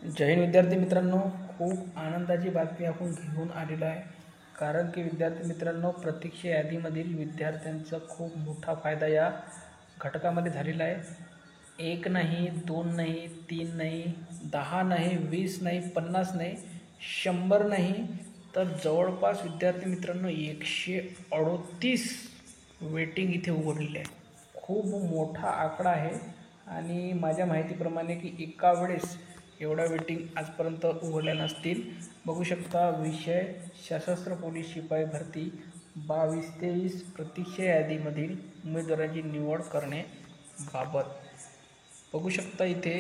जय हिंद विद्यार्थी मित्रांनो, खूप आनंदाची बातमी आपण घेऊन आलेलो आहे. कारण की विद्यार्थी मित्रांनो, प्रतीक्षा यादीमधील विद्यार्थ्यांचा खूप मोठा फायदा या घटकामध्ये झालेला आहे. 1 नाही, 2 नाही, 3 नाही, 10 नाही, 20 नाही, 50 नाही, 100 नाही, तर जवळपास विद्यार्थी मित्रांनो 138 वेटिंग इथे उघडलेली आहे. खूप मोठा आकडा आहे आणि माझ्या माहितीप्रमाणे की एका वेळेस एवढा वेटिंग आजपर्यंत उघडल्या नसतील. बघू शकता, विषय सशस्त्र पोलीस शिपाई भरती 22-23 प्रतीक्षा यादीमधील उमेदवारांची निवड करण्याबाबत. बघू शकता इथे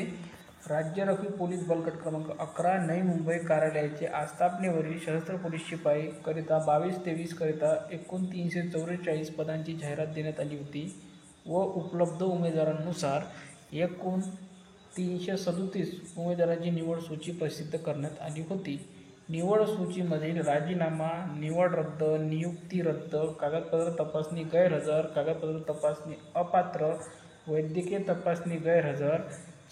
राज्य राखीव पोलीस बल गट क्रमांक 11 नवी मुंबई कार्यालयाचे आस्थापनेवरील सशस्त्र पोलीस शिपाई करिता 22-23 करिता एकूण 344 पदांची जाहिरात देण्यात आली होती व उपलब्ध उमेदवारांनुसार एकूण 337 उमेदवारांची निवड सूची प्रसिद्ध करण्यात आली होती. निवड सूचीमधील राजीनामा, निवड रद्द, नियुक्ती रद्द, कागदपत्र तपासणी गैरहजर, कागदपत्र तपासणी अपात्र, वैद्यकीय तपासणी गैरहजर,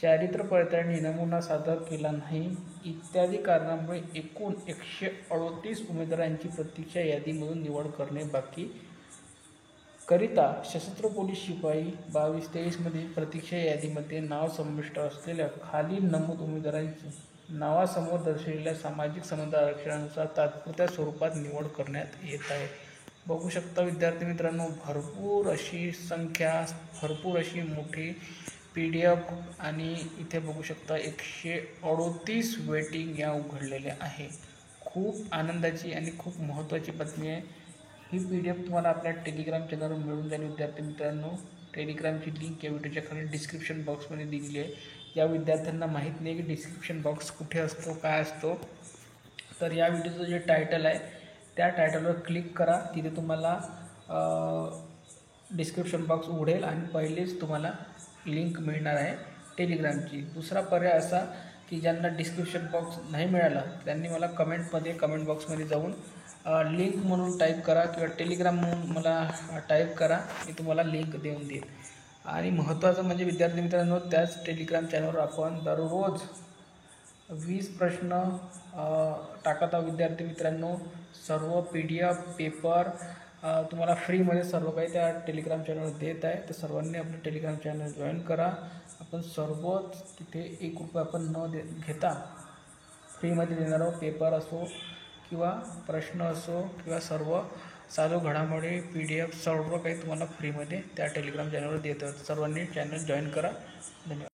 चारित्र्य पडताळणी नमुना सादर केला नाही इत्यादी कारणांमुळे एकूण 138 उमेदवारांची प्रतीक्षा यादीमधून निवड करणे बाकी करिता सशस्त्र पोलीस शिपाई 22-23 मधील प्रतीक्षा यादीमध्ये नाव समाविष्ट असलेल्या खालील नमूद उमेदवारांची नावासमोर दर्शविलेल्या सामाजिक संबंध आरक्षणानुसार तात्पुरत्या स्वरूपात निवड करण्यात येत आहे. बघू शकता विद्यार्थी मित्रांनो, भरपूर अशी संख्या, भरपूर अशी मोठी PDF आणि इथे बघू शकता 138 वेटिंग या उघडलेल्या आहे. खूप आनंदाची आणि खूप महत्त्वाची बातमी आहे. ही PDF तुम्हाला आपल्या टेलिग्राम चॅनलवर मिळून जाईल. विद्यार्थी मित्रांनो, टेलिग्रामची लिंक या व्हिडिओच्या खाली डिस्क्रिप्शन बॉक्समध्ये दिलेली आहे. या विद्यार्थ्यांना माहीत नाही की डिस्क्रिप्शन बॉक्स कुठे असतो, काय असतो, तर या व्हिडिओचं जे टायटल आहे त्या टायटलवर क्लिक करा. तिथे तुम्हाला डिस्क्रिप्शन बॉक्स उघडेल आणि पहिलेच तुम्हाला लिंक मिळणार आहे टेलिग्रामची. दुसरा पर्याय असा की ज्यांना डिस्क्रिप्शन बॉक्स नाही मिळाला त्यांनी मला कमेंट बॉक्समध्ये जाऊन लिंक म्हणून टाईप करा किंवा टेलिग्राम म्हणून मला टाईप करा, मी तुम्हाला लिंक देऊन देईन. आणि महत्त्वाचं म्हणजे विद्यार्थी मित्रांनो, त्याच टेलिग्राम चॅनलवर आपण दररोज 20 प्रश्न टाकत आहोत. विद्यार्थी मित्रांनो, सर्व PDF पेपर तुम्हाला फ्रीमध्ये सर्व काही त्या टेलिग्राम चॅनलवर देत आहे. तर सर्वांनी आपलं टेलिग्राम चॅनल जॉईन करा. आपण सर्वच तिथे ₹1 आपण न घेता फ्रीमध्ये देणार आहोत. पेपर असो किंवा प्रश्न असो किंवा सर्व चालू घडामोडी PDF सर्व काही तुम्हाला फ्रीमध्ये त्या टेलिग्राम चॅनलवर देत आहोत. सर्वांनी चॅनल जॉईन करा. धन्यवाद.